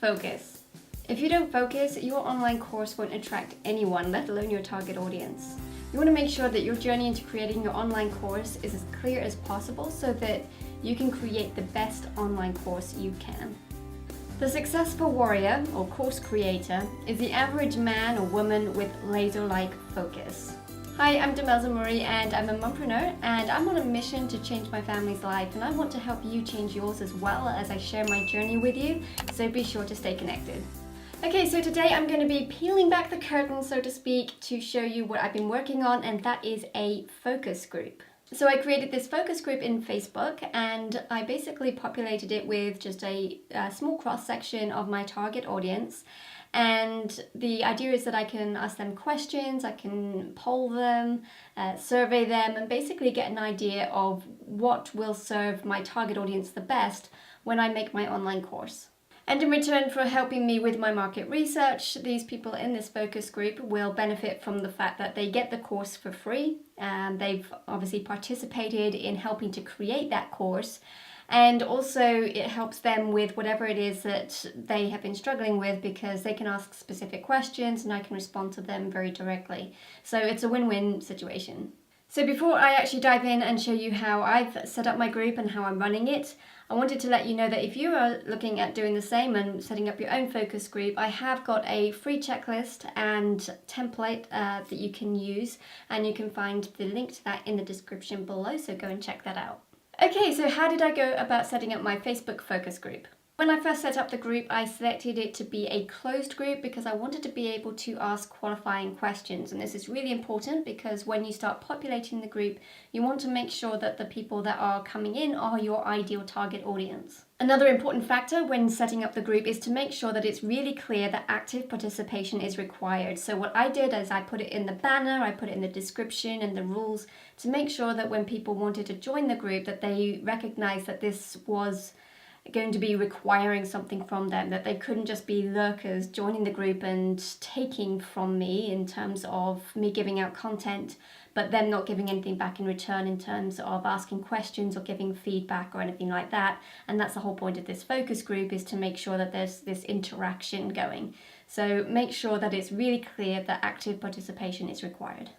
Focus. If you don't focus, your online course won't attract anyone, let alone your target audience. You want to make sure that your journey into creating your online course is as clear as possible so that you can create the best online course you can. The successful warrior or course creator is the average man or woman with laser-like focus. Hi, I'm Demelza Murray and I'm a mompreneur, and I'm on a mission to change my family's life, and I want to help you change yours as well as I share my journey with you, so be sure to stay connected. Okay, so today I'm going to be peeling back the curtain, so to speak, to show you what I've been working on, and that is a focus group. So I created this focus group in Facebook, and I basically populated it with just a small cross-section of my target audience. And the idea is that I can ask them questions, I can poll them, survey them, and basically get an idea of what will serve my target audience the best when I make my online course. And in return for helping me with my market research, these people in this focus group will benefit from the fact that they get the course for free. They've obviously participated in helping to create that course. And also it helps them with whatever it is that they have been struggling with, because they can ask specific questions and I can respond to them very directly. So it's a win-win situation. So before I actually dive in and show you how I've set up my group and how I'm running it, I wanted to let you know that if you are looking at doing the same and setting up your own focus group, I have got a free checklist and template that you can use, and you can find the link to that in the description below, so go and check that out. Okay, so how did I go about setting up my Facebook focus group? When I first set up the group, I selected it to be a closed group because I wanted to be able to ask qualifying questions. And this is really important because when you start populating the group, you want to make sure that the people that are coming in are your ideal target audience. Another important factor when setting up the group is to make sure that it's really clear that active participation is required. So what I did is I put it in the banner, I put it in the description and the rules to make sure that when people wanted to join the group that they recognize that this was going to be requiring something from them, that they couldn't just be lurkers joining the group and taking from me in terms of me giving out content, but them not giving anything back in return in terms of asking questions or giving feedback or anything like that. And that's the whole point of this focus group, is to make sure that there's this interaction going. So make sure that it's really clear that active participation is required.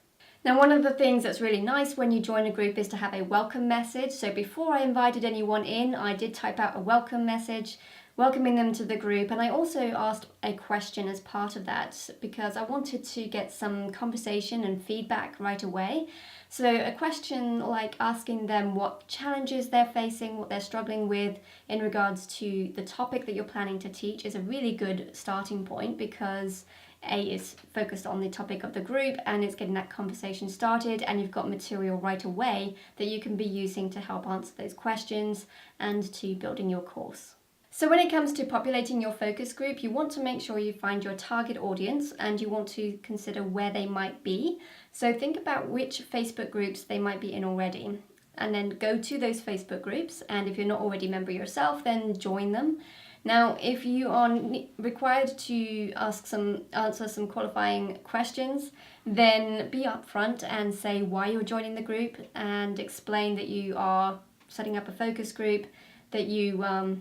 Now, one of the things that's really nice when you join a group is to have a welcome message. So before I invited anyone in, I did type out a welcome message, welcoming them to the group. And I also asked a question as part of that because I wanted to get some conversation and feedback right away. So a question like asking them what challenges they're facing, what they're struggling with in regards to the topic that you're planning to teach is a really good starting point, because is focused on the topic of the group and it's getting that conversation started, and you've got material right away that you can be using to help answer those questions and to building your course. So when it comes to populating your focus group, you want to make sure you find your target audience and you want to consider where they might be. So think about which Facebook groups they might be in already, and then go to those Facebook groups, and if you're not already a member yourself, then join them. Now, if you are required to answer some qualifying questions, then be upfront and say why you're joining the group, and explain that you are setting up a focus group, that you are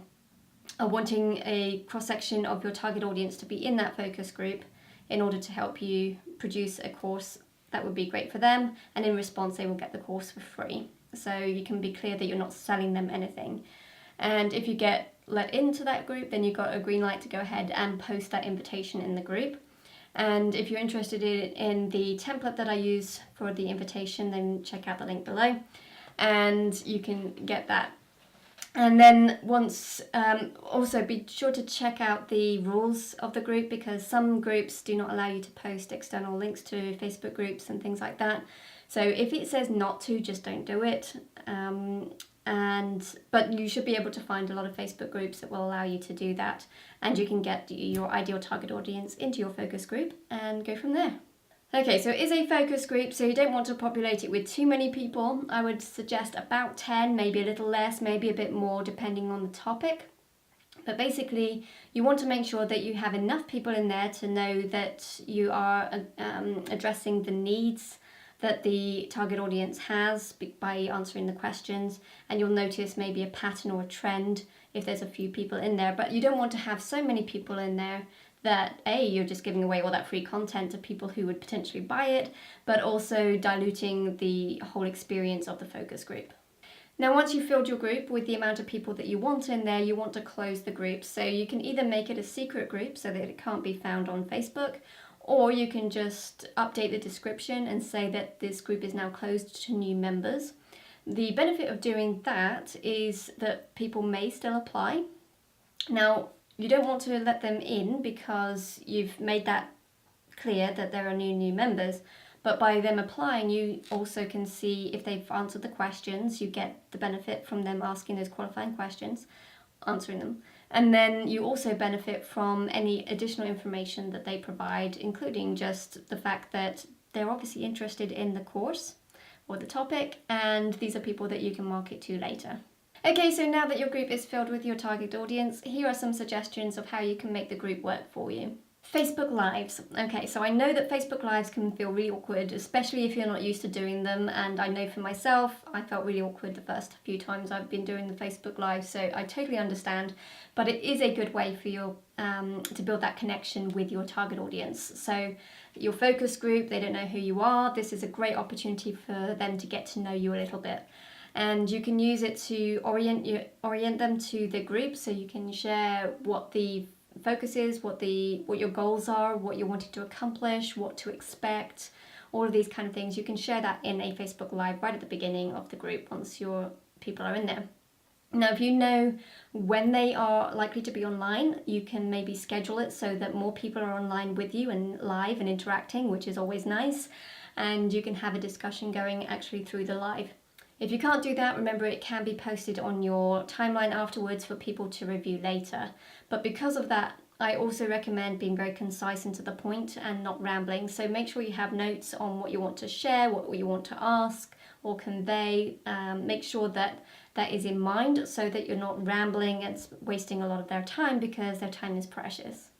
wanting a cross-section of your target audience to be in that focus group in order to help you produce a course that would be great for them, and in response they will get the course for free. So you can be clear that you're not selling them anything. And if you get let into that group, then you've got a green light to go ahead and post that invitation in the group. And if you're interested in the template that I use for the invitation, then check out the link below and you can get that. And then also be sure to check out the rules of the group, because some groups do not allow you to post external links to Facebook groups and things like that. So if it says not to, just don't do it. But you should be able to find a lot of Facebook groups that will allow you to do that, and you can get your ideal target audience into your focus group and go from there. Okay, so it is a focus group, so you don't want to populate it with too many people. I would suggest about 10, maybe a little less, maybe a bit more, depending on the topic. But basically, you want to make sure that you have enough people in there to know that you are addressing the needs that the target audience has by answering the questions, and you'll notice maybe a pattern or a trend if there's a few people in there. But you don't want to have so many people in there that you're just giving away all that free content to people who would potentially buy it, but also diluting the whole experience of the focus group. Now, once you've filled your group with the amount of people that you want in there, you want to close the group. So you can either make it a secret group so that it can't be found on Facebook, or you can just update the description and say that this group is now closed to new members. The benefit of doing that is that people may still apply. Now, you don't want to let them in because you've made that clear that there are new members. But by them applying, you also can see if they've answered the questions. You get the benefit from them asking those qualifying questions, answering them. And then you also benefit from any additional information that they provide, including just the fact that they're obviously interested in the course or the topic, and these are people that you can market to later. Okay, so now that your group is filled with your target audience, here are some suggestions of how you can make the group work for you. Facebook Lives. Okay, so I know that Facebook Lives can feel really awkward, especially if you're not used to doing them, and I know for myself, I felt really awkward the first few times I've been doing the Facebook Live, so I totally understand, but it is a good way for you to build that connection with your target audience. So your focus group, they don't know who you are, this is a great opportunity for them to get to know you a little bit. And you can use it to orient them to the group, so you can share what the focus is, what your goals are, what you're wanting to accomplish, what to expect, all of these kind of things. You can share that in a Facebook Live right at the beginning of the group once your people are in there. Now, if you know when they are likely to be online, you can maybe schedule it so that more people are online with you and live and interacting, which is always nice, and you can have a discussion going actually through the live. If you can't do that, remember it can be posted on your timeline afterwards for people to review later. But because of that, I also recommend being very concise and to the point and not rambling. So make sure you have notes on what you want to share, what you want to ask or convey. Make sure that that is in mind so that you're not rambling and wasting a lot of their time, because their time is precious.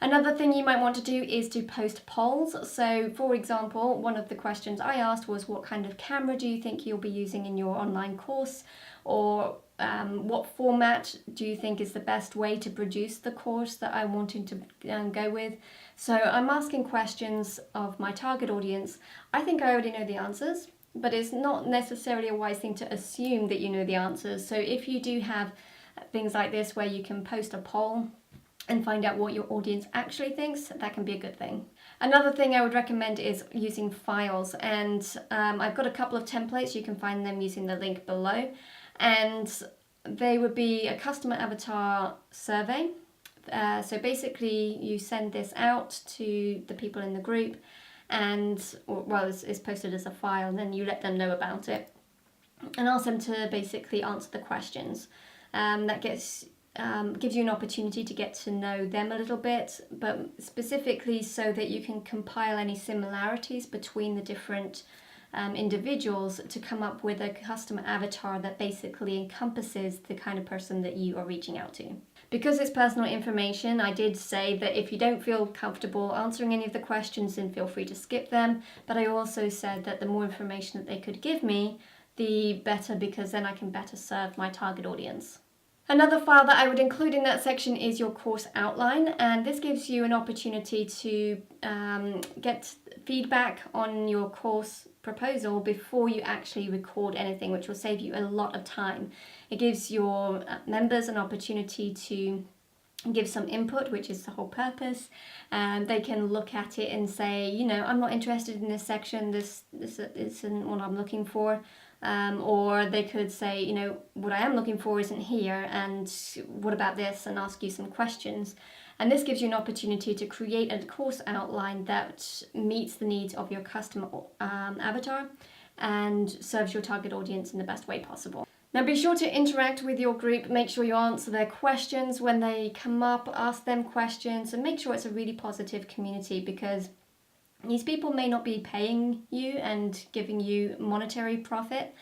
Another thing you might want to do is to post polls. So for example, one of the questions I asked was, what kind of camera do you think you'll be using in your online course? Or what format do you think is the best way to produce the course that I'm wanting to go with? So I'm asking questions of my target audience. I think I already know the answers, but it's not necessarily a wise thing to assume that you know the answers. So if you do have things like this where you can post a poll and find out what your audience actually thinks, that can be a good thing. Another thing I would recommend is using files, and I've got a couple of templates. You can find them using the link below, and they would be a customer avatar survey. So basically you send this out to the people in the group, and it's posted as a file, and then you let them know about it and ask them to basically answer the questions. That gives you an opportunity to get to know them a little bit, but specifically so that you can compile any similarities between the different individuals to come up with a customer avatar that basically encompasses the kind of person that you are reaching out to. Because it's personal information, I did say that if you don't feel comfortable answering any of the questions, then feel free to skip them, but I also said that the more information that they could give me, the better, because then I can better serve my target audience. Another file that I would include in that section is your course outline, and this gives you an opportunity to get feedback on your course proposal before you actually record anything, which will save you a lot of time. It gives your members an opportunity to give some input, which is the whole purpose, and they can look at it and say, I'm not interested in this section, this isn't what I'm looking for. Or they could say, what I am looking for isn't here, and what about this, and ask you some questions. And this gives you an opportunity to create a course outline that meets the needs of your customer avatar and serves your target audience in the best way possible. Now be sure to interact with your group, make sure you answer their questions when they come up, ask them questions, and make sure it's a really positive community, because these people may not be paying you and giving you monetary profit,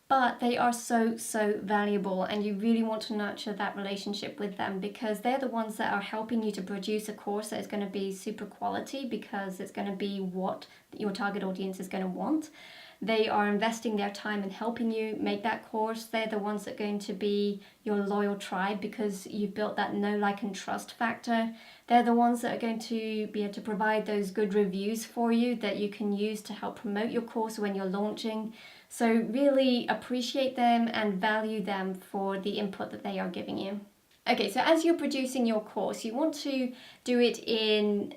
but they are so valuable, and you really want to nurture that relationship with them, because they're the ones that are helping you to produce a course that is going to be super quality, because it's going to be what your target audience is going to want. they are investing their time in helping you make that course. They're the ones that are going to be your loyal tribe because you've built that know, like, and trust factor. They're the ones that are going to be able to provide those good reviews for you that you can use to help promote your course when you're launching. So really appreciate them and value them for the input that they are giving you. Okay, so as you're producing your course, you want to do it in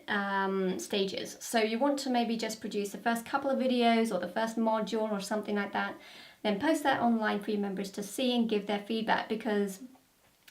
stages. So you want to maybe just produce the first couple of videos or the first module or something like that, then post that online for your members to see and give their feedback, because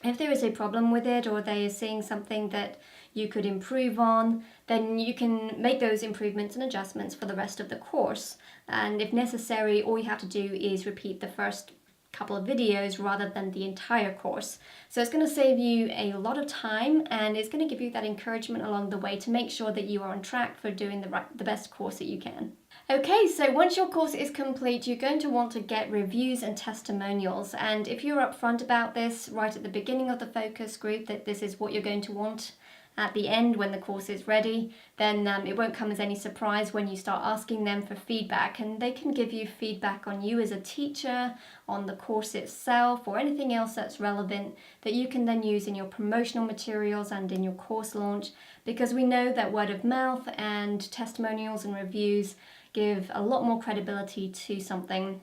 if there is a problem with it or they are seeing something that you could improve on, then you can make those improvements and adjustments for the rest of the course. And if necessary, all you have to do is repeat the first couple of videos rather than the entire course. So it's going to save you a lot of time, and it's going to give you that encouragement along the way to make sure that you are on track for doing the best course that you can. Okay, so once your course is complete, you're going to want to get reviews and testimonials. And if you're upfront about this right at the beginning of the focus group, that this is what you're going to want at the end when the course is ready, then it won't come as any surprise when you start asking them for feedback, and they can give you feedback on you as a teacher, on the course itself, or anything else that's relevant that you can then use in your promotional materials and in your course launch, because we know that word of mouth and testimonials and reviews give a lot more credibility to something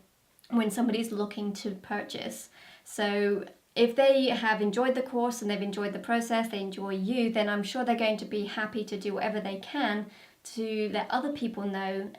when somebody's looking to purchase. So if they have enjoyed the course and they've enjoyed the process, they enjoy you, then I'm sure they're going to be happy to do whatever they can to let other people know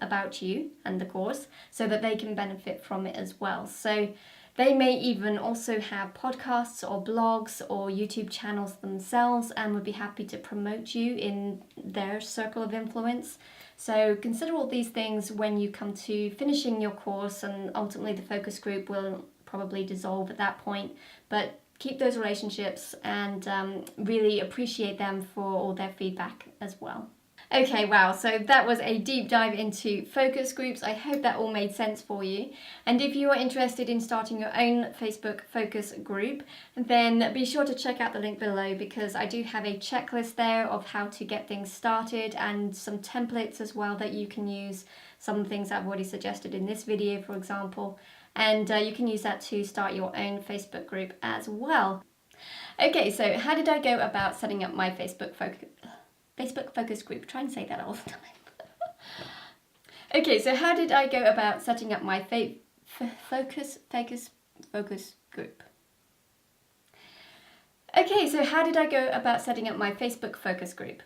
about you and the course so that they can benefit from it as well. So they may even also have podcasts or blogs or YouTube channels themselves and would be happy to promote you in their circle of influence. So consider all these things when you come to finishing your course, and ultimately the focus group will probably dissolve at that point, but keep those relationships and really appreciate them for all their feedback as well. Okay, wow, so that was a deep dive into focus groups. I hope that all made sense for you. And if you are interested in starting your own Facebook focus group, then be sure to check out the link below, because I do have a checklist there of how to get things started and some templates as well that you can use. Some things I've already suggested in this video, for example. And you can use that to start your own Facebook group as well. Okay, so how did I go about setting up my Facebook focus group? Try and say that all the time. Okay, so how did I go about setting up my focus group? Okay, so how did I go about setting up my Facebook focus group?